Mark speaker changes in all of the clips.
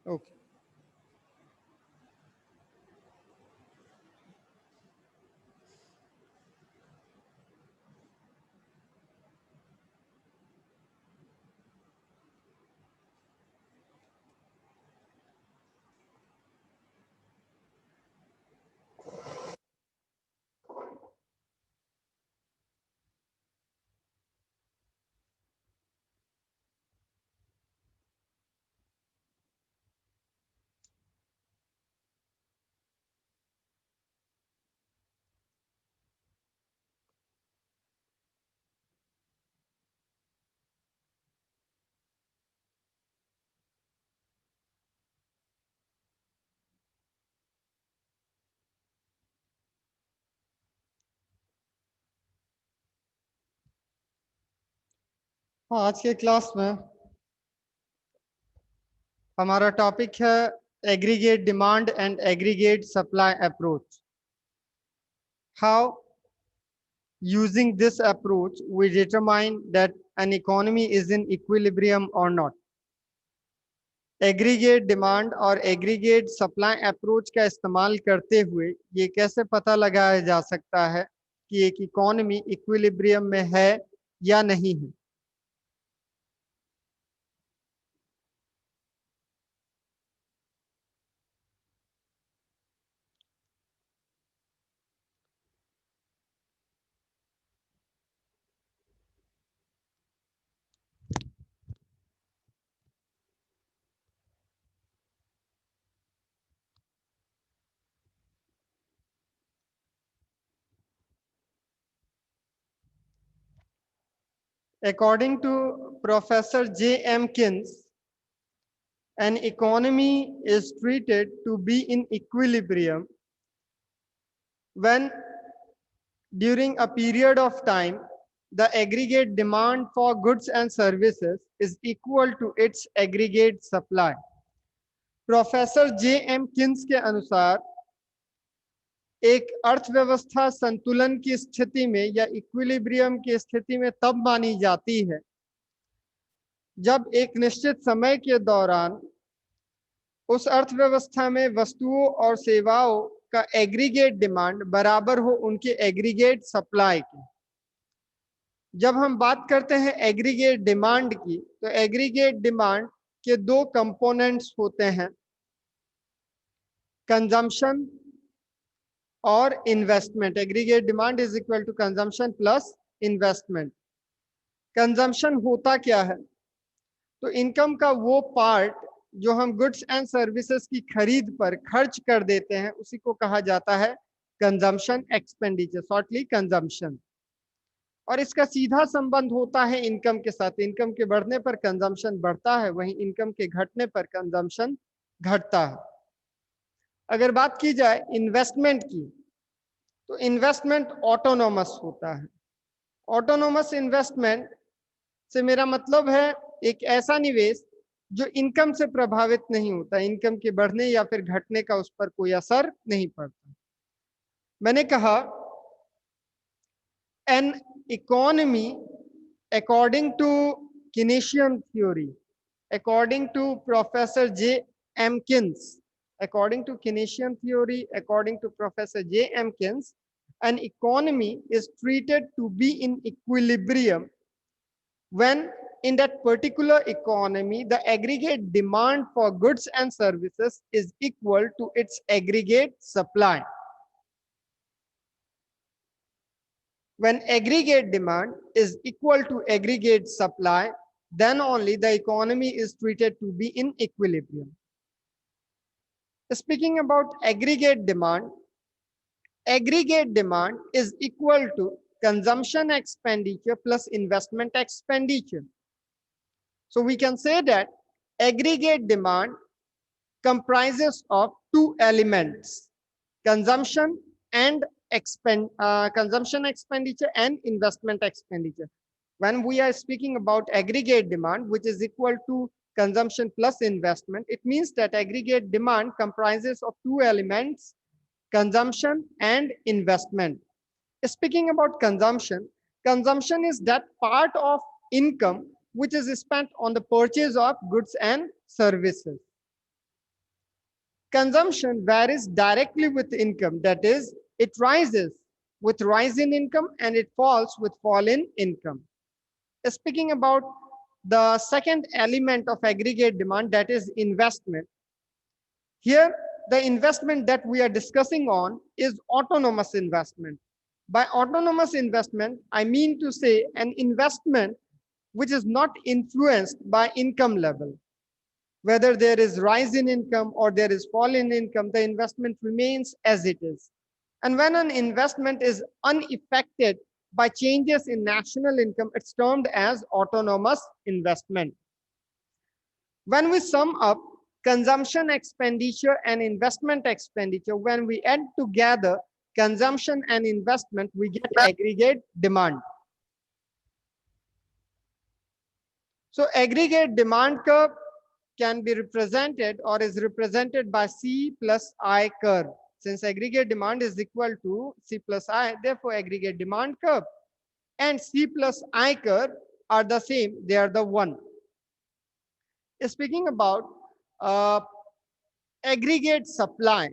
Speaker 1: Okay. हाँ, आज के क्लास में हमारा टॉपिक है aggregate demand and aggregate supply approach. How using this approach we determine that an economy is in equilibrium or not। Aggregate demand और aggregate supply approach का इस्तेमाल करते हुए ये कैसे पता लगाया जा सकता है कि एक इकोनॉमी इक्विलिब्रियम में है या नहीं है। According to Professor J.M. Kins, an economy is treated to be in equilibrium when during a period of time the aggregate demand for goods and services is equal to its aggregate supply। Professor J M Keynes के अनुसार एक अर्थव्यवस्था संतुलन की स्थिति में या equilibrium की स्थिति में तब मानी जाती है जब एक निश्चित समय के दौरान उस अर्थव्यवस्था में वस्तुओं और सेवाओं का एग्रीगेट डिमांड बराबर हो उनके एग्रीगेट सप्लाई की। जब हम बात करते हैं एग्रीगेट डिमांड की तो एग्रीगेट डिमांड के दो कंपोनेंट्स होते हैं, कंजम्पशन और investment. Aggregate demand is equal to consumption plus investment. Consumption होता क्या है? तो इनकम का वो पार्ट जो हम गुड्स एंड सर्विसेज की खरीद पर खर्च कर देते हैं उसी को कहा जाता है कंजम्पशन एक्सपेंडिचर, शॉर्टली कंजम्पशन। और इसका सीधा संबंध होता है इनकम के साथ। इनकम के बढ़ने पर कंजम्पशन बढ़ता है, वहीं इनकम के घटने पर कंजम्पशन घटता है। अगर बात की जाए इन्वेस्टमेंट की तो इन्वेस्टमेंट ऑटोनोमस होता है। ऑटोनोमस इन्वेस्टमेंट से मेरा मतलब है एक ऐसा निवेश जो इनकम से प्रभावित नहीं होता, इनकम के बढ़ने या फिर घटने का उस पर कोई असर नहीं पड़ता। मैंने कहा an economy according to Keynesian theory, according to Professor J. M. Kins, according to Keynesian theory, according to Professor J. M. Kins, an economy is treated to be in equilibrium when in that particular economy the aggregate demand for goods and services is equal to its aggregate supply। When aggregate demand is equal to aggregate supply, then only the economy is treated to be in equilibrium। Speaking about aggregate demand is equal to consumption expenditure plus investment expenditure। So we can say that aggregate demand comprises of two elements, consumption and consumption expenditure and investment expenditure। When we are speaking about aggregate demand, which is equal to consumption plus investment, it means that aggregate demand comprises of two elements, consumption and investment। Speaking about consumption, consumption is that part of income which is spent on the purchase of goods and services। Consumption varies directly with income. That is, it rises with rise in income and it falls with fall in income. Speaking about the second element of aggregate demand, that is investment. Here, the investment that we are discussing on is autonomous investment. By autonomous investment, I mean to say an investment which is not influenced by income level. Whether there is rise in income or there is fall in income, the investment remains as it is. And when an investment is unaffected by changes in national income, it's termed as autonomous investment. When we sum up consumption expenditure and investment expenditure, when we add together consumption and investment, we get aggregate demand. So aggregate demand curve can be represented or is represented by C plus I curve. Since aggregate demand is equal to C plus I, therefore aggregate demand curve and C plus I curve are the same, they are the one. Speaking about aggregate supply,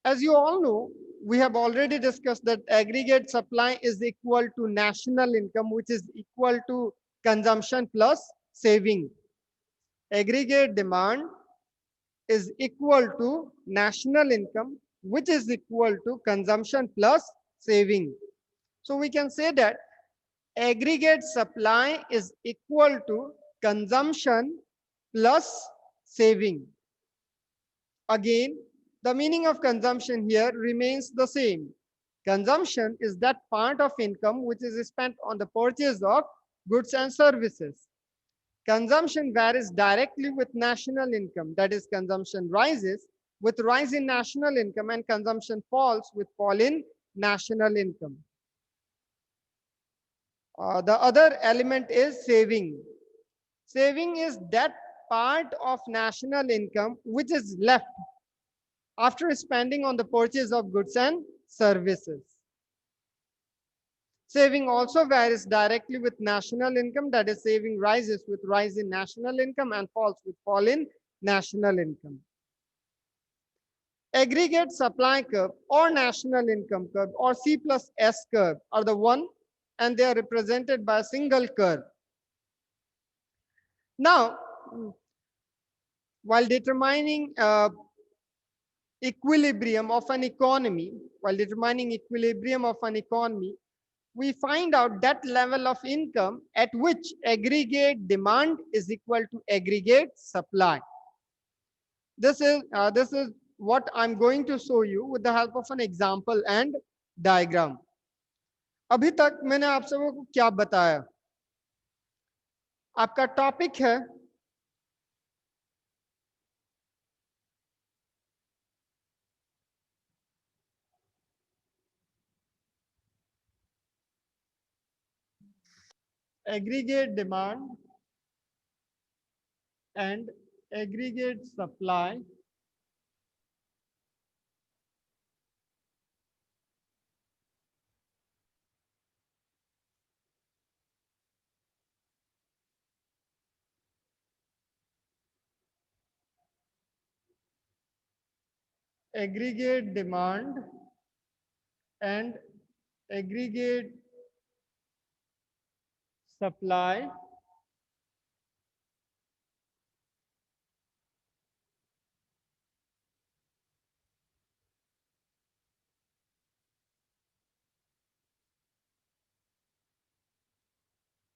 Speaker 1: as you all know, we have already discussed that aggregate supply is equal to national income, which is equal to consumption plus saving. Aggregate demand is equal to national income, which is equal to consumption plus saving. So we can say that aggregate supply is equal to consumption plus saving. Again, the meaning of consumption here remains the same. Consumption is that part of income which is spent on the purchase of goods and services. Consumption varies directly with national income. That is, consumption rises with rise in national income and consumption falls with fall in national income. The other element is saving. Saving is that part of national income which is left after spending on the purchase of goods and services. Saving also varies directly with national income. That is, saving rises with rise in national income and falls with fall in national income. Aggregate supply curve or national income curve or C plus S curve are the one, and they are represented by a single curve. Now, while determining equilibrium of an economy, we find out that level of income at which aggregate demand is equal to aggregate supply. This is what I'm going to show you with the help of an example and diagram. अभी तक मैंने आप सबों को क्या बताया? आपका topic है aggregate demand and aggregate supply aggregate demand and aggregate supply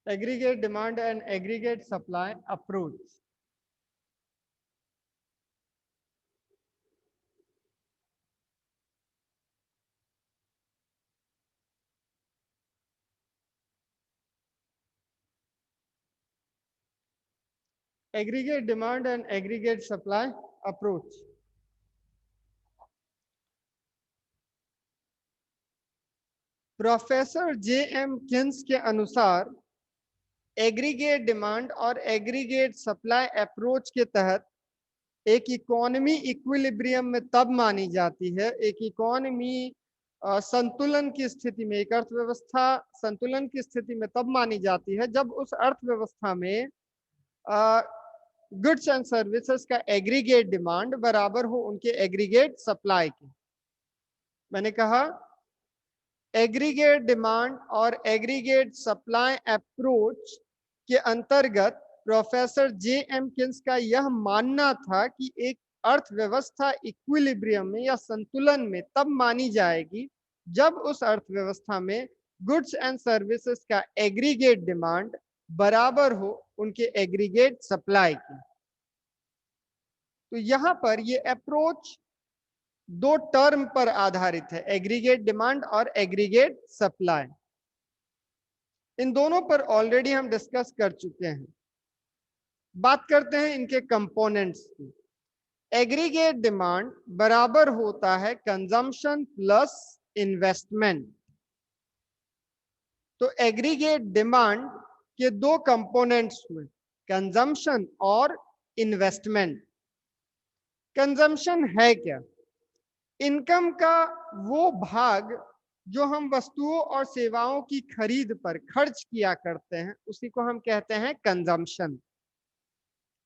Speaker 1: aggregate demand and aggregate supply approach. Aggregate demand and aggregate supply approach. Professor J.M.. Keynes के अनुसार एग्रीगेट डिमांड और एग्रीगेट सप्लाई अप्रोच के तहत एक economy equilibrium में तब मानी जाती है, एक इकोनॉमी संतुलन की स्थिति में, एक अर्थव्यवस्था संतुलन की स्थिति में तब मानी जाती है जब उस अर्थव्यवस्था में गुड्स एंड सर्विसेज का एग्रीगेट डिमांड बराबर हो उनके एग्रीगेट सप्लाई के। मैंने कहा एग्रीगेट डिमांड और एग्रीगेट सप्लाई अप्रोच के अंतर्गत प्रोफेसर जे एम किन्स का यह मानना था कि एक अर्थव्यवस्था इक्विलिब्रियम में या संतुलन में तब मानी जाएगी जब उस अर्थव्यवस्था में गुड्स एंड सर्विसेज का एग्रीगेट डिमांड बराबर हो उनके एग्रीगेट सप्लाई की। तो यहां पर ये अप्रोच दो टर्म पर आधारित है, एग्रीगेट डिमांड और एग्रीगेट सप्लाई। इन दोनों पर ऑलरेडी हम डिस्कस कर चुके हैं। बात करते हैं इनके कंपोनेंट्स की। एग्रीगेट डिमांड बराबर होता है कंजम्पशन प्लस इन्वेस्टमेंट। तो एग्रीगेट डिमांड के दो कंपोनेंट्स हुए, कंजम्पशन और इन्वेस्टमेंट। कंजम्पशन है क्या? इनकम का वो भाग जो हम वस्तुओं और सेवाओं की खरीद पर खर्च किया करते हैं उसी को हम कहते हैं कंजम्पशन।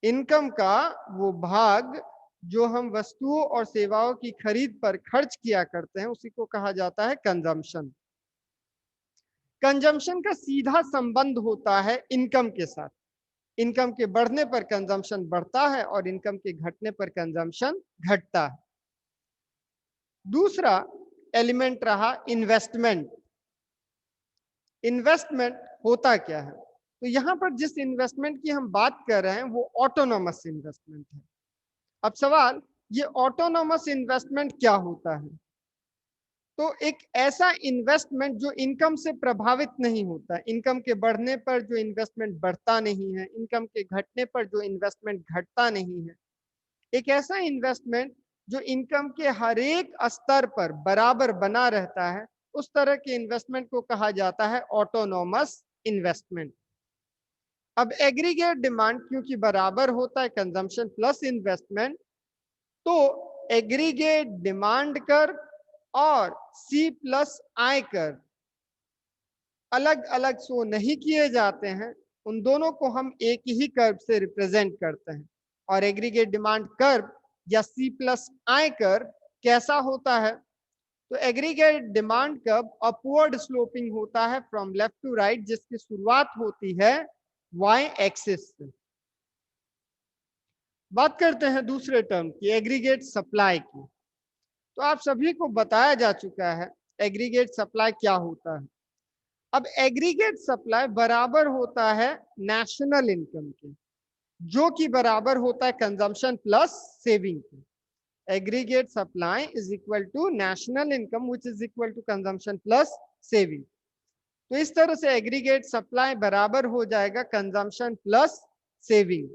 Speaker 1: इनकम का वो भाग जो हम वस्तुओं और सेवाओं की खरीद पर खर्च किया करते हैं उसी को कहा जाता है कंजम्पशन। कंजम्पशन का सीधा संबंध होता है इनकम के साथ। इनकम के बढ़ने पर कंजम्पशन बढ़ता है और इनकम के घटने पर कंजम्पशन घटता है। दूसरा एलिमेंट रहा इन्वेस्टमेंट। इन्वेस्टमेंट होता क्या है? तो यहां पर जिस इन्वेस्टमेंट की हम बात कर रहे हैं वो ऑटोनोमस इन्वेस्टमेंट है। अब सवाल, ये ऑटोनोमस इन्वेस्टमेंट क्या होता है? तो एक ऐसा इन्वेस्टमेंट जो इनकम से प्रभावित नहीं होता, इनकम के बढ़ने पर जो इन्वेस्टमेंट बढ़ता नहीं है, इनकम के घटने पर जो इन्वेस्टमेंट घटता नहीं है, एक ऐसा इन्वेस्टमेंट जो इनकम के हर एक स्तर पर बराबर बना रहता है, उस तरह के इन्वेस्टमेंट को कहा जाता है ऑटोनोमस इन्वेस्टमेंट। अब एग्रीगेट डिमांड क्योंकि बराबर होता है कंजम्पशन प्लस इन्वेस्टमेंट, तो एग्रीगेट डिमांड कर और सी प्लस आय कर अलग अलग शो नहीं किए जाते हैं, उन दोनों को हम एक ही कर्व से रिप्रेजेंट करते हैं। और एग्रीगेट डिमांड कर्व या सी प्लस आय कर्व कैसा होता है? तो aggregate demand curve upward sloping होता है फ्रॉम लेफ्ट टू राइट, जिसकी शुरुआत होती है वाई एक्सिस से। बात करते हैं दूसरे टर्म की, एग्रीगेट सप्लाई की। तो आप सभी को बताया जा चुका है एग्रीगेट सप्लाई क्या होता है। अब एग्रीगेट सप्लाई बराबर होता है नेशनल इनकम के, जो कि बराबर होता है कंजम्पशन प्लस सेविंग के। Aggregate supply is equal to national income which is equal to consumption plus saving. तो इस तरह से एग्रीगेट सप्लाई बराबर हो जाएगा consumption plus saving.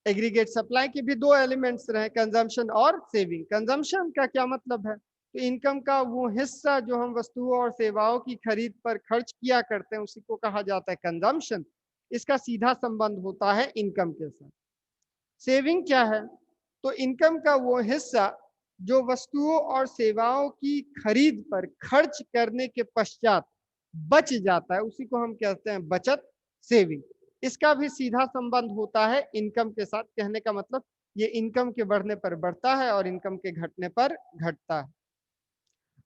Speaker 1: Aggregate supply के भी दो एलिमेंट्स रहे, कंजम्पशन और सेविंग। कंजम्पशन का क्या मतलब है? तो इनकम का वो हिस्सा जो हम वस्तुओं और सेवाओं की खरीद पर खर्च किया करते हैं उसी को कहा जाता है कंजम्पशन। इसका सीधा संबंध होता है इनकम के साथ। सेविंग क्या है? तो इनकम का वो हिस्सा जो वस्तुओं और सेवाओं की खरीद पर खर्च करने के पश्चात बच जाता है उसी को हम कहते हैं बचत, सेविंग। इसका भी सीधा संबंध होता है इनकम के साथ। कहने का मतलब ये इनकम के बढ़ने पर बढ़ता है और इनकम के घटने पर घटता है।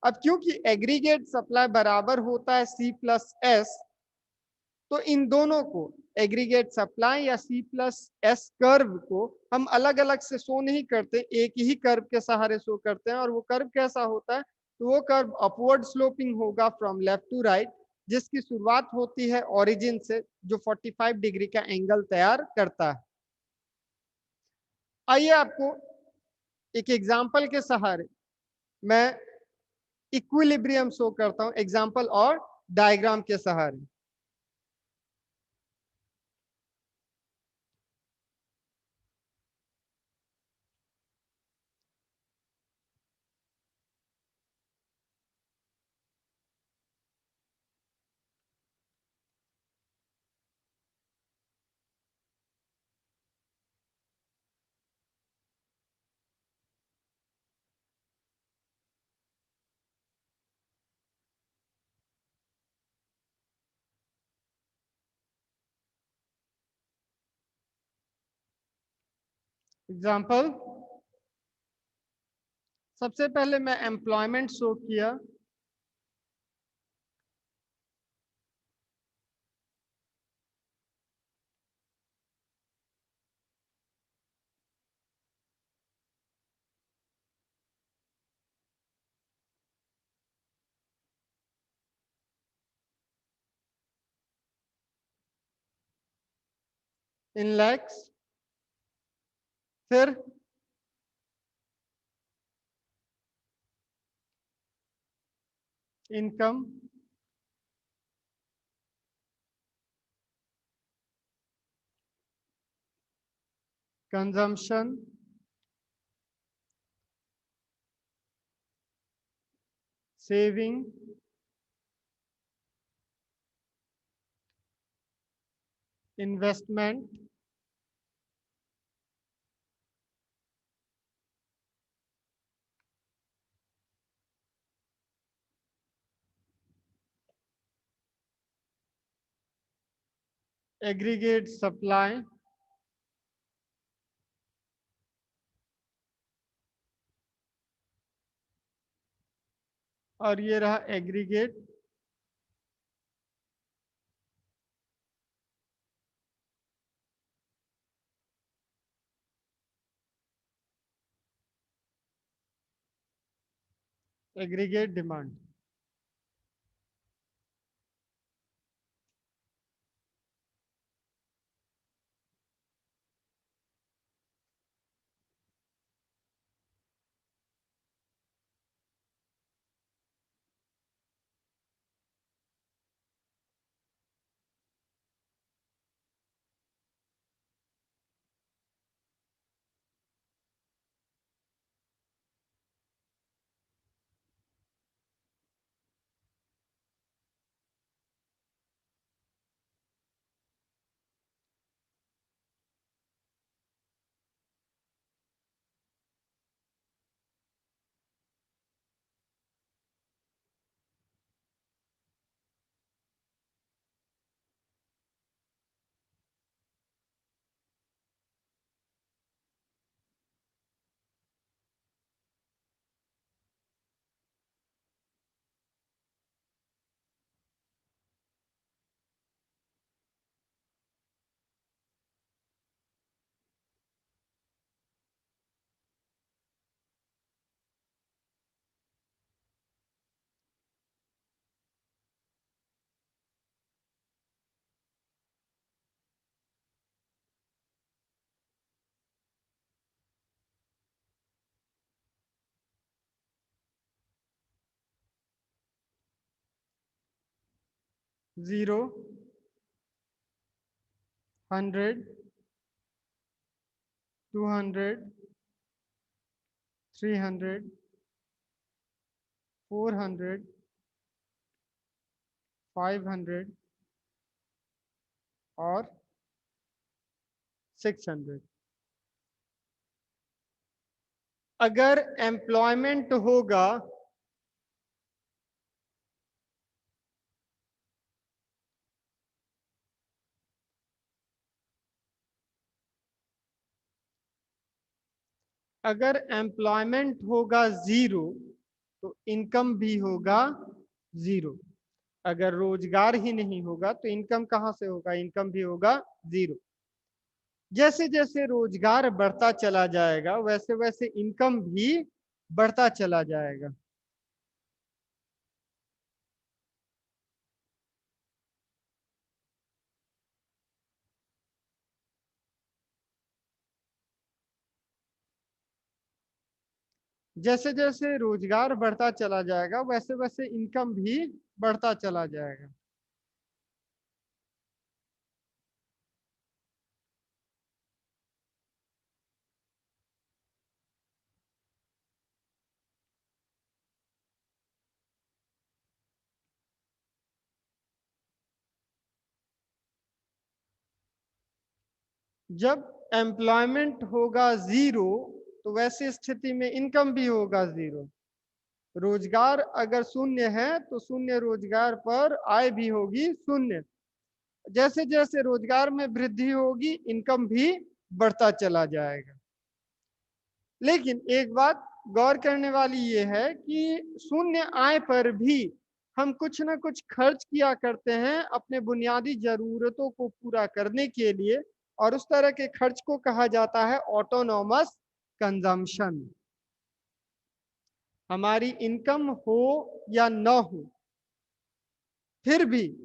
Speaker 1: अब क्योंकि एग्रीगेट सप्लाई बराबर होता है सी प्लस एस, तो इन दोनों को एग्रीगेट सप्लाई या सी प्लस एस कर्व को हम अलग अलग से शो नहीं करते, एक ही कर्व के सहारे शो करते हैं। और वो कर्व कैसा होता है? तो वो कर्व अपवर्ड स्लोपिंग होगा फ्रॉम लेफ्ट टू राइट, जिसकी शुरुआत होती है ओरिजिन से, जो 45 डिग्री का एंगल तैयार करता है। आइए आपको एक एग्जाम्पल के सहारे मैं इक्विलिब्रियम शो करता हूं, एग्जाम्पल और डायग्राम के सहारे। एग्जाम्पल, सबसे पहले मैं एम्प्लॉयमेंट शो किया, इन लैक्स, फिर income, consumption, saving, investment, aggregate supply, और ये रहा एग्रीगेट एग्रीगेट डिमांड। जीरो, 100, 200, 300, 400, 500 और 600। अगर एम्प्लॉयमेंट होगा अगर एम्प्लॉयमेंट होगा जीरो तो इनकम भी होगा जीरो। अगर रोजगार ही नहीं होगा तो इनकम कहां से होगा, इनकम भी होगा जीरो। जैसे जैसे रोजगार बढ़ता चला जाएगा वैसे वैसे इनकम भी बढ़ता चला जाएगा। जैसे जैसे रोजगार बढ़ता चला जाएगा वैसे वैसे इनकम भी बढ़ता चला जाएगा। जब एम्प्लॉयमेंट होगा जीरो तो वैसी स्थिति में इनकम भी होगा जीरो। रोजगार अगर शून्य है तो शून्य रोजगार पर आय भी होगी शून्य। जैसे जैसे रोजगार में वृद्धि होगी इनकम भी बढ़ता चला जाएगा। लेकिन एक बात गौर करने वाली ये है कि शून्य आय पर भी हम कुछ ना कुछ खर्च किया करते हैं अपने बुनियादी जरूरतों को पूरा करने के लिए, और उस तरह के खर्च को कहा जाता है ऑटोनॉमस कंजम्पशन। हमारी इनकम हो या न हो, फिर भी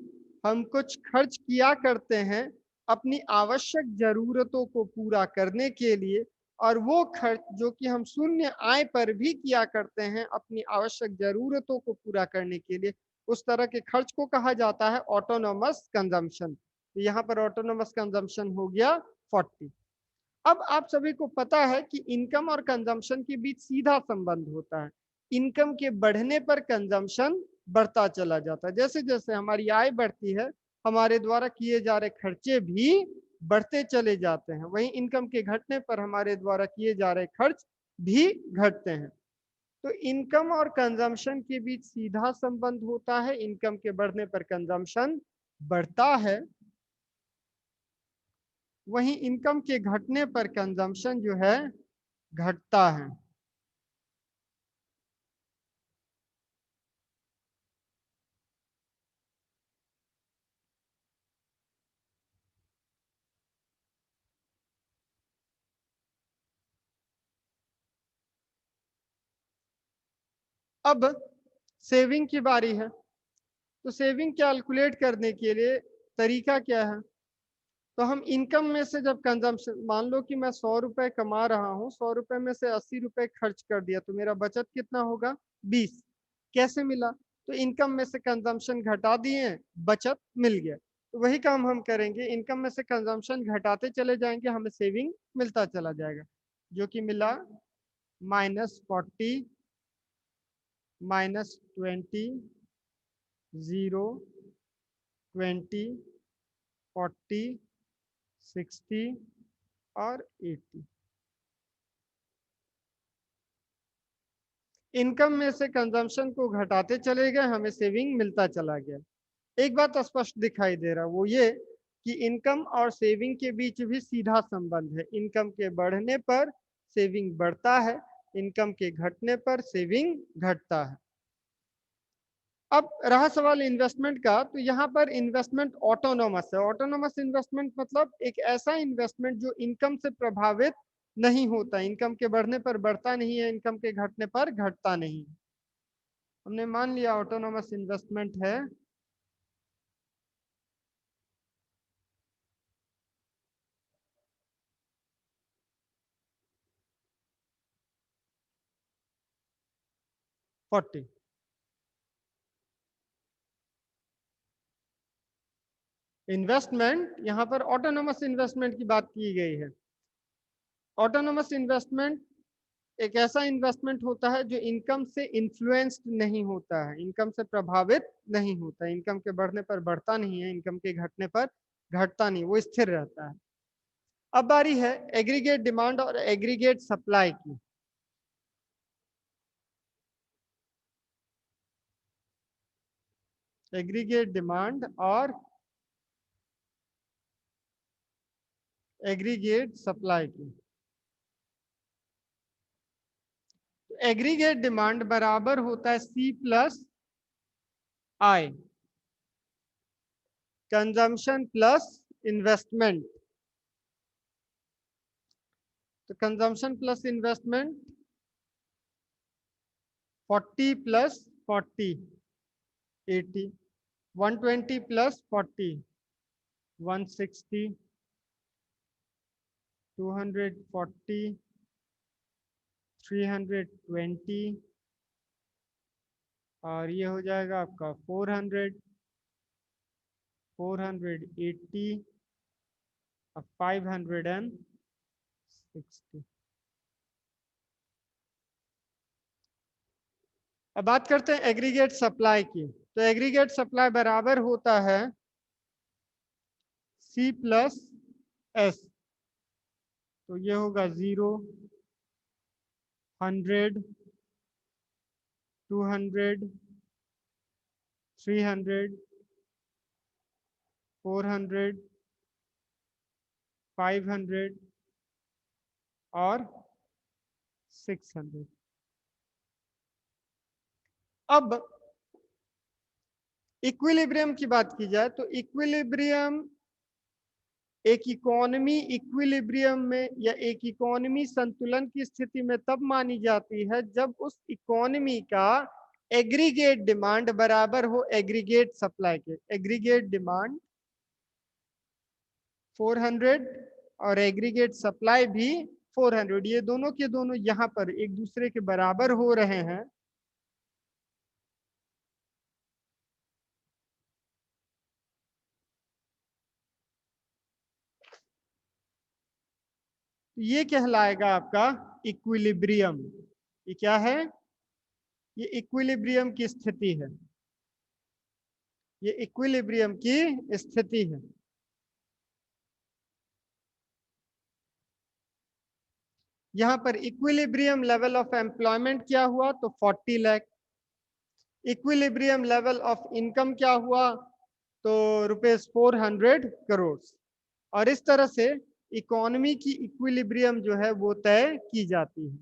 Speaker 1: हम कुछ खर्च किया करते हैं अपनी आवश्यक जरूरतों को पूरा करने के लिए, और वो खर्च जो कि हम शून्य आय पर भी किया करते हैं अपनी आवश्यक जरूरतों को पूरा करने के लिए, उस तरह के खर्च को कहा जाता है ऑटोनॉमस कंजम्पशन। तो यहाँ पर ऑटोनॉमस कंजम्पशन हो गया 40। अब आप सभी को पता है कि इनकम और कंजम्पशन के बीच सीधा संबंध होता है। इनकम के बढ़ने पर कंजम्पशन बढ़ता चला जाता है। जैसे जैसे हमारी आय बढ़ती है, हमारे द्वारा किए जा रहे खर्चे भी बढ़ते चले जाते हैं। वहीं इनकम के घटने पर हमारे द्वारा किए जा रहे खर्च भी घटते हैं। तो इनकम और कंजम्पशन के बीच सीधा संबंध होता है। इनकम के बढ़ने पर कंजम्पशन बढ़ता है, वहीं इनकम के घटने पर कंजम्पशन जो है घटता है। अब सेविंग की बारी है। तो सेविंग कैलकुलेट करने के लिए तरीका क्या है? तो हम इनकम में से जब कंजम्पशन, मान लो कि मैं 100 रुपए कमा रहा हूँ, 100 रुपए में से 80 रुपए खर्च कर दिया, तो मेरा बचत कितना होगा? 20। कैसे मिला? तो इनकम में से कंजम्पशन घटा दिए, बचत मिल गया। तो वही काम हम करेंगे, इनकम में से कंजम्पशन घटाते चले जाएंगे, हमें सेविंग मिलता चला जाएगा, जो कि मिला -40, -20, 0, 20, 40, 60 और 80। इनकम में से कंजम्पशन को घटाते चले गए, हमें सेविंग मिलता चला गया। एक बात स्पष्ट दिखाई दे रहा, वो ये कि इनकम और सेविंग के बीच भी सीधा संबंध है। इनकम के बढ़ने पर सेविंग बढ़ता है, इनकम के घटने पर सेविंग घटता है। अब रहा सवाल इन्वेस्टमेंट का, तो यहाँ पर इन्वेस्टमेंट ऑटोनोमस है। ऑटोनोमस इन्वेस्टमेंट मतलब एक ऐसा इन्वेस्टमेंट जो इनकम से प्रभावित नहीं होता, इनकम के बढ़ने पर बढ़ता नहीं है, इनकम के घटने पर घटता नहीं है। हमने मान लिया ऑटोनोमस इन्वेस्टमेंट है। फोर्टी। इन्वेस्टमेंट, यहाँ पर ऑटोनोमस इन्वेस्टमेंट की बात की गई है। ऑटोनोमस इन्वेस्टमेंट एक ऐसा इन्वेस्टमेंट होता है जो इनकम से इन्फ्लुएंस्ड नहीं होता है, इनकम से प्रभावित नहीं होता, इनकम के बढ़ने पर बढ़ता नहीं है, इनकम के घटने पर घटता नहीं, वो स्थिर रहता है। अब बारी है एग्रीगेट डिमांड और एग्रीगेट सप्लाई की। एग्रीगेट डिमांड और एग्रीगेट सप्लाई की। एग्रीगेट डिमांड बराबर होता है C प्लस आई, कंजम्पशन प्लस इन्वेस्टमेंट। तो consumption plus investment 40 plus 40 80, 120 plus 40 160, 240, 320, और ये हो जाएगा आपका 400, 480 और 560। अब बात करते हैं एग्रीगेट सप्लाई की। तो एग्रीगेट सप्लाई बराबर होता है C प्लस एस। तो ये होगा 0, 100, 200, 300, 400, 500 और 600। अब इक्विलिब्रियम की बात की जाए तो इक्विलिब्रियम एक इकोनॉमी इक्विलिब्रियम में या एक इकोनॉमी संतुलन की स्थिति में तब मानी जाती है जब उस इकोनॉमी का एग्रीगेट डिमांड बराबर हो एग्रीगेट सप्लाई के। एग्रीगेट डिमांड 400 और एग्रीगेट सप्लाई भी 400, ये दोनों के दोनों यहाँ पर एक दूसरे के बराबर हो रहे हैं। ये कहलाएगा आपका इक्विलिब्रियम। ये क्या है? ये इक्विलिब्रियम की स्थिति है। ये इक्विलिब्रियम की स्थिति है। यहां पर इक्विलिब्रियम लेवल ऑफ एम्प्लॉयमेंट क्या हुआ? तो 40 lakh. Equilibrium level of income क्या हुआ? तो रुपीज 400 करोड़। और इस तरह से इकोनॉमी की इक्विलिब्रियम जो है वो तय की जाती है।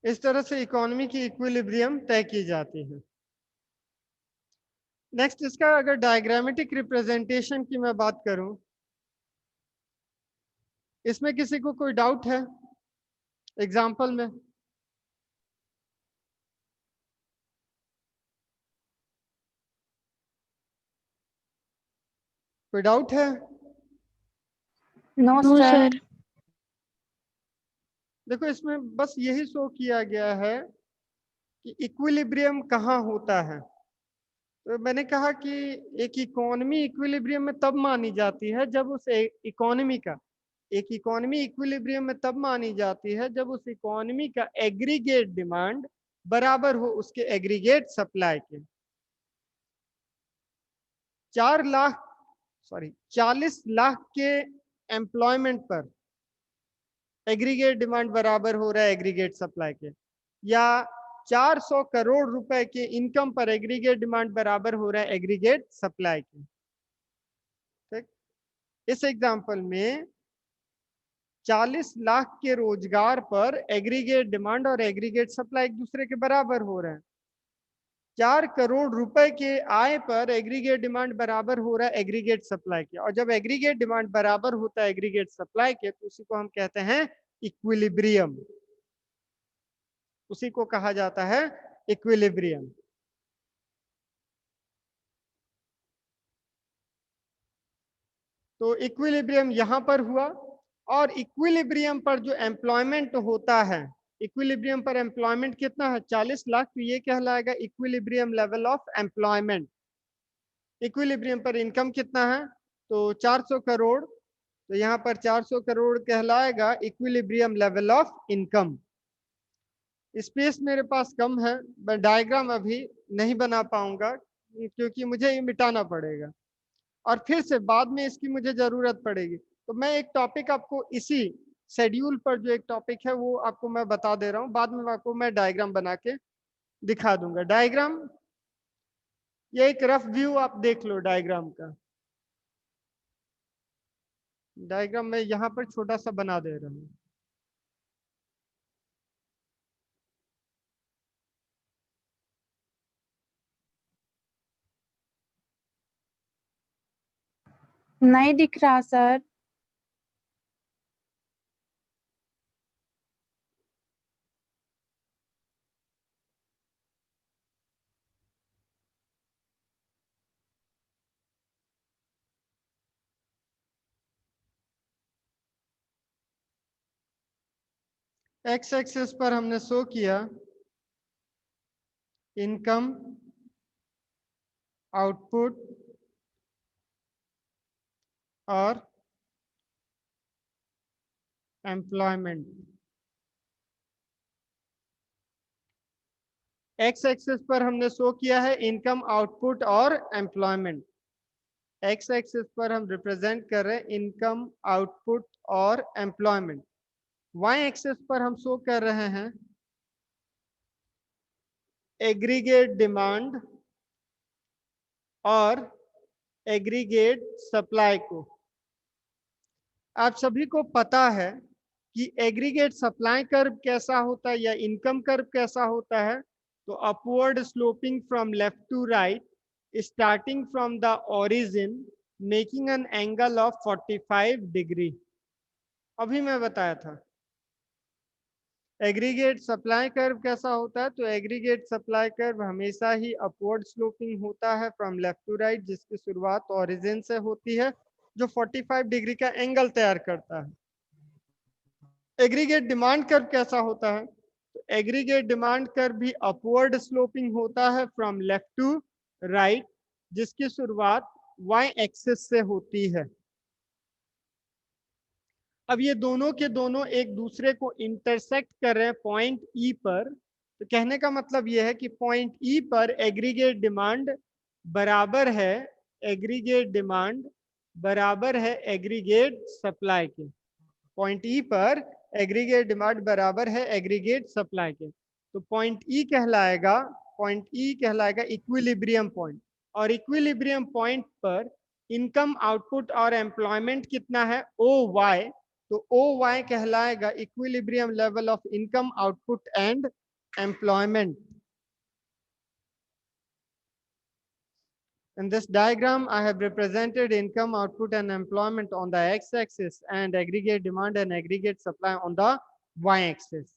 Speaker 1: इस तरह से इकोनॉमी की इक्विलिब्रियम तय की जाती है। नेक्स्ट, इसका अगर डायग्रामेटिक रिप्रेजेंटेशन की मैं बात करूं, इसमें किसी को कोई डाउट है एग्जाम्पल में? कोई डाउट है?
Speaker 2: No
Speaker 3: no
Speaker 2: sir.
Speaker 3: सर।
Speaker 1: देखो, इसमें बस यही शो किया गया है कि इक्विलिब्रियम कहाँ होता है। तो मैंने कहा कि एक इकोनॉमी इक्विलिब्रियम में तब मानी जाती है जब उस इकोनॉमी का एक इकोनॉमी इक्विलिब्रियम में तब मानी जाती है जब उस इकोनॉमी का एग्रीगेट डिमांड बराबर हो उसके एग्रीगेट सप्लाई के। 40 लाख के एम्प्लॉयमेंट पर एग्रीगेट डिमांड बराबर हो रहा है एग्रीगेट सप्लाई के, या 400 करोड़ रुपए के इनकम पर एग्रीगेट डिमांड बराबर हो रहा है एग्रीगेट सप्लाई के। ठीक, इस एग्जांपल में 40 लाख के रोजगार पर एग्रीगेट डिमांड और एग्रीगेट सप्लाई एक दूसरे के बराबर हो रहे हैं। 4 करोड़ रुपए के आय पर एग्रीगेट डिमांड बराबर हो रहा है एग्रीगेट सप्लाई के। और जब एग्रीगेट डिमांड बराबर होता है एग्रीगेट सप्लाई के तो उसी को हम कहते हैं इक्विलिब्रियम। उसी को कहा जाता है इक्विलिब्रियम। तो इक्विलिब्रियम यहां पर हुआ। और इक्विलिब्रियम पर जो एम्प्लॉयमेंट होता है, इक्विलिब्रियम पर एम्प्लॉयमेंट कितना है? 40 लाख। तो ये कहलाएगा equilibrium level of employment. Equilibrium पर इनकम कितना है? तो 400 करोड़। तो यहाँ पर 400 करोड़ कहलाएगा equilibrium level of income. Space मेरे पास कम है, मैं डायग्राम अभी नहीं बना पाऊंगा क्योंकि मुझे ये मिटाना पड़ेगा और फिर से बाद में इसकी मुझे जरूरत पड़ेगी। तो मैं एक टॉपिक आपको इसी शेड्यूल पर जो एक टॉपिक है वो आपको मैं बता दे रहा हूँ, बाद में आपको मैं डायग्राम बना के दिखा दूंगा। डायग्राम, ये एक रफ व्यू आप देख लो डायग्राम का। डायग्राम मैं यहाँ पर छोटा सा बना दे रहा हूँ।
Speaker 2: नहीं दिख रहा सर।
Speaker 1: एक्स एक्सिस पर हमने शो किया इनकम, आउटपुट, और एम्प्लॉयमेंट। एक्स एक्सिस पर हमने शो किया है इनकम, आउटपुट और एम्प्लॉयमेंट। एक्स एक्सिस पर हम रिप्रेजेंट कर रहे हैं इनकम, आउटपुट और एम्प्लॉयमेंट। वाई एक्सिस पर हम शो कर रहे हैं एग्रीगेट डिमांड और एग्रीगेट सप्लाई को। आप सभी को पता है कि एग्रीगेट सप्लाई कर्व कैसा होता है या इनकम कर्व कैसा होता है। तो upward sloping from left to right, starting from the origin, making an angle of 45 degree. अभी मैं बताया था। एग्रीगेट सप्लाई कर्व कैसा होता है, तो एग्रीगेट सप्लाई कर्व हमेशा ही अपवर्ड स्लोपिंग होता है फ्रॉम लेफ्ट टू राइट, जिसकी शुरुआत ओरिजिन से होती है, जो 45 डिग्री का एंगल तैयार करता है। एग्रीगेट डिमांड कर्व कैसा होता है, तो एग्रीगेट डिमांड कर्व भी अपवर्ड स्लोपिंग होता है फ्रॉम लेफ्ट टू राइट, जिसकी शुरुआत वाई एक्सिस से होती है। अब ये दोनों के दोनों एक दूसरे को इंटरसेक्ट कर रहे हैं पॉइंट ई पर। तो कहने का मतलब यह है कि पॉइंट ई पर एग्रीगेट डिमांड बराबर है एग्रीगेट सप्लाई के। पॉइंट ई पर एग्रीगेट डिमांड बराबर है एग्रीगेट सप्लाई के। तो पॉइंट ई कहलाएगा इक्विलिब्रियम पॉइंट। और इक्विलिब्रियम पॉइंट पर इनकम, आउटपुट और एम्प्लॉयमेंट कितना है, ओ वाई। तो ओ वाई कहलाएगा equilibrium level of income, output and employment. In this diagram, I have represented income, output, and employment on the x-axis and aggregate demand and aggregate supply on the y-axis.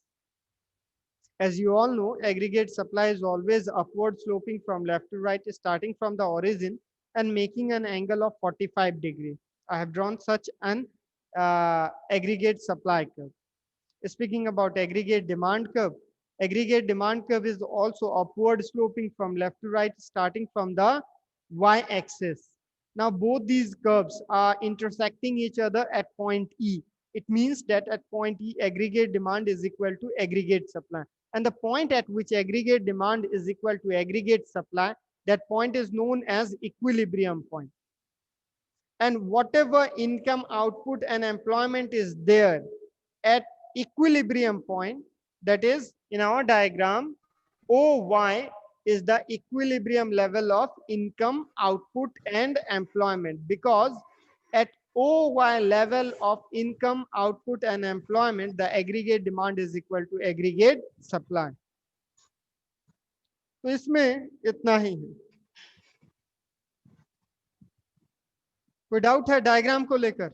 Speaker 1: As you all know, aggregate supply is always upward sloping from left to right, starting from the origin and making an angle of 45 degrees. I have drawn such an aggregate supply curve. Speaking about aggregate demand curve is also upward sloping from left to right, starting from the y-axis. Now both these curves are intersecting each other at point E. It means that at point E, aggregate demand is equal to aggregate supply. And the point at which aggregate demand is equal to aggregate supply, that point is known as equilibrium point. And whatever income, output, and employment is there at equilibrium point, that is in our diagram, OY is the equilibrium level of income, output, and employment, because at OY level of income, output, and employment, the aggregate demand is equal to aggregate supply. तो इसमें इतना ही है। कोई doubt है diagram को लेकर?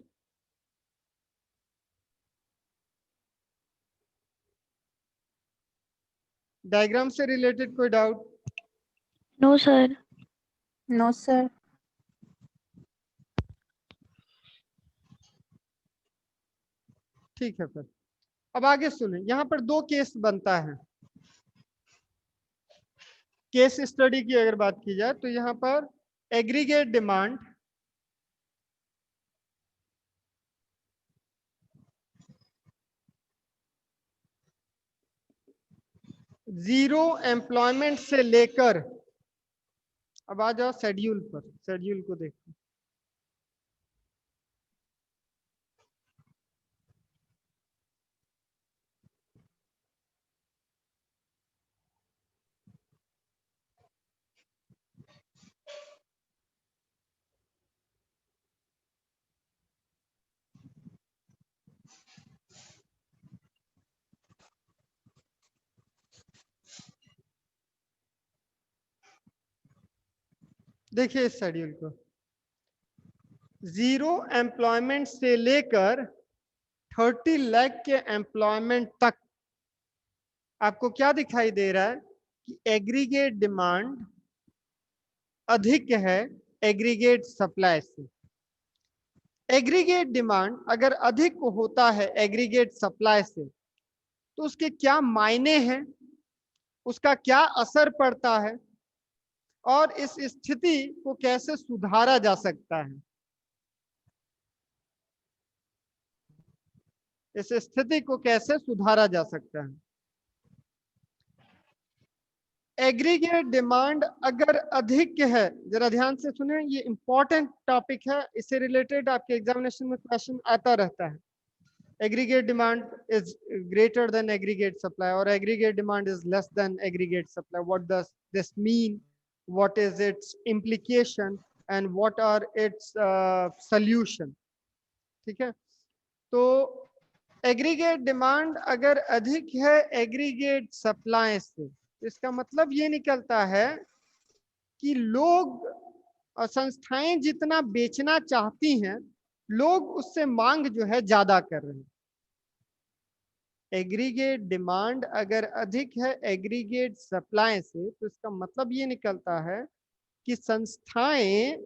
Speaker 1: Diagram से related कोई doubt?
Speaker 3: No sir.
Speaker 2: No, sir.
Speaker 1: ठीक है फिर। अब आगे सुने, यहां पर दो केस बनता है। केस स्टडी की अगर बात की जाए तो यहां पर एग्रीगेट डिमांड जीरो एम्प्लॉयमेंट से लेकर, अब आ जाओ शेड्यूल पर, शेड्यूल को देखो। देखिए इस शेड्यूल को, जीरो एम्प्लॉयमेंट से लेकर 30 लाख के एम्प्लॉयमेंट तक आपको क्या दिखाई दे रहा है कि एग्रीगेट डिमांड अधिक है एग्रीगेट सप्लाई से। एग्रीगेट डिमांड अगर अधिक होता है एग्रीगेट सप्लाई से, तो उसके क्या मायने हैं, उसका क्या असर पड़ता है, और इस स्थिति को कैसे सुधारा जा सकता है। इस स्थिति को कैसे सुधारा जा सकता है। एग्रीगेट डिमांड अगर अधिक है, जरा ध्यान से सुने, ये इंपॉर्टेंट टॉपिक है, इससे रिलेटेड आपके एग्जामिनेशन में क्वेश्चन आता रहता है। aggregate demand is greater than aggregate supply or aggregate demand is less than aggregate supply. What does this mean? What is its implication and what are its solution? ठीक है, तो aggregate demand अगर अधिक है aggregate supply से, तो इसका मतलब ये निकलता है कि लोग और संस्थाएं जितना बेचना चाहती हैं, लोग उससे मांग जो है ज्यादा कर रहे हैं। एग्रीगेट डिमांड अगर अधिक है एग्रीगेट सप्लाई से, तो इसका मतलब ये निकलता है कि संस्थाएं,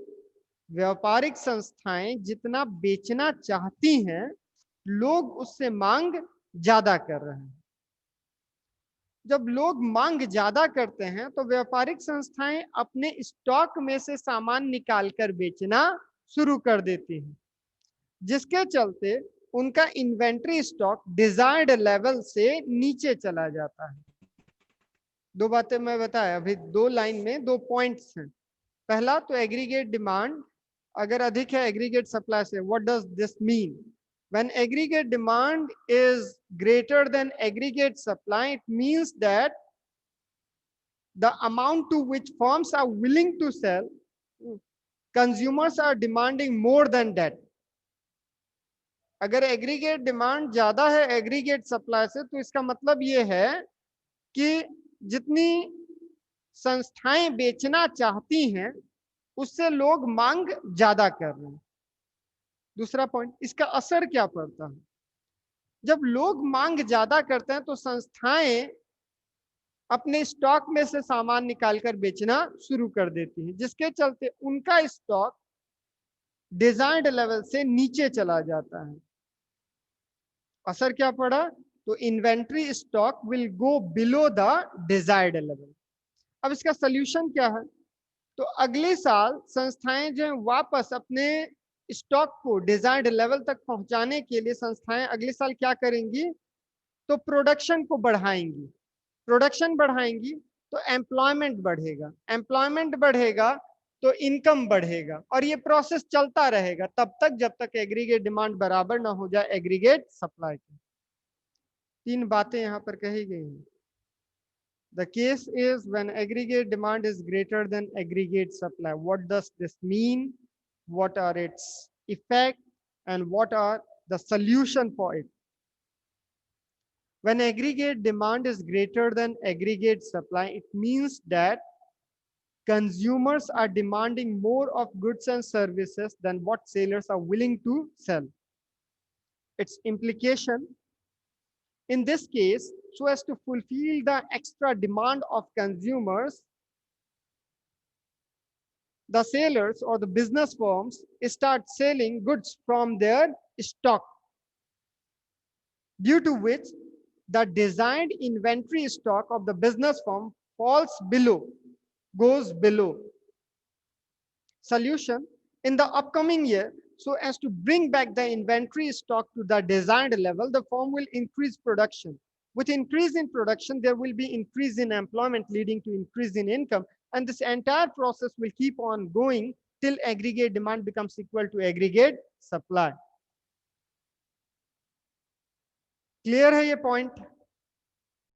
Speaker 1: व्यापारिक संस्थाएं जितना बेचना चाहती हैं, लोग उससे मांग ज्यादा कर रहे हैं। जब लोग मांग ज्यादा करते हैं तो व्यापारिक संस्थाएं अपने स्टॉक में से सामान निकालकर बेचना शुरू कर देती हैं, जिसके चलते उनका इन्वेंट्री स्टॉक डिजायर्ड लेवल से नीचे चला जाता है। दो बातें मैं बताया अभी, दो लाइन में दो पॉइंट्स हैं। पहला तो एग्रीगेट डिमांड अगर अधिक है एग्रीगेट सप्लाई से, what does this mean? When aggregate demand is greater than aggregate supply, it means that the amount to which firms are willing to sell, consumers are demanding more than that. अगर aggregate demand ज्यादा है aggregate supply से, तो इसका मतलब ये है कि जितनी संस्थाएं बेचना चाहती हैं उससे लोग मांग ज्यादा कर रहे हैं। दूसरा पॉइंट, इसका असर क्या पड़ता है? जब लोग मांग ज्यादा करते हैं तो संस्थाएं अपने स्टॉक में से सामान निकालकर बेचना शुरू कर देती हैं, जिसके चलते उनका स्टॉक डिजायर्ड लेवल से नीचे चला जाता है। असर क्या पड़ा? तो inventory stock will go below the desired level. अब इसका सॉल्यूशन क्या है? तो अगले साल संस्थाएं जो वापस अपने स्टॉक को डिजायर्ड लेवल तक पहुंचाने के लिए संस्थाएं अगले साल क्या करेंगी? तो प्रोडक्शन को बढ़ाएंगी। प्रोडक्शन बढ़ाएंगी तो एम्प्लॉयमेंट बढ़ेगा, एम्प्लॉयमेंट बढ़ेगा तो इनकम बढ़ेगा, और ये प्रोसेस चलता रहेगा तब तक जब तक एग्रीगेट डिमांड बराबर ना हो जाए एग्रीगेट सप्लाई की। तीन बातें यहां पर कही गई हैं। The case is when aggregate demand is greater than aggregate supply. What does this mean? What are its effects and what are the solution for it? When aggregate demand is greater than aggregate supply, it means that consumers are demanding more of goods and services than what sellers are willing to sell. Its implication in this case, so as to fulfill the extra demand of consumers, the sellers or the business firms start selling goods from their stock, due to which the desired inventory stock of the business firm falls below, goes below. Solution: in the upcoming year, so as to bring back the inventory stock to the desired level, the firm will increase production. With increase in production, there will be increase in employment leading to increase in income. And this entire process will keep on going till aggregate demand becomes equal to aggregate supply. Clear है ये point?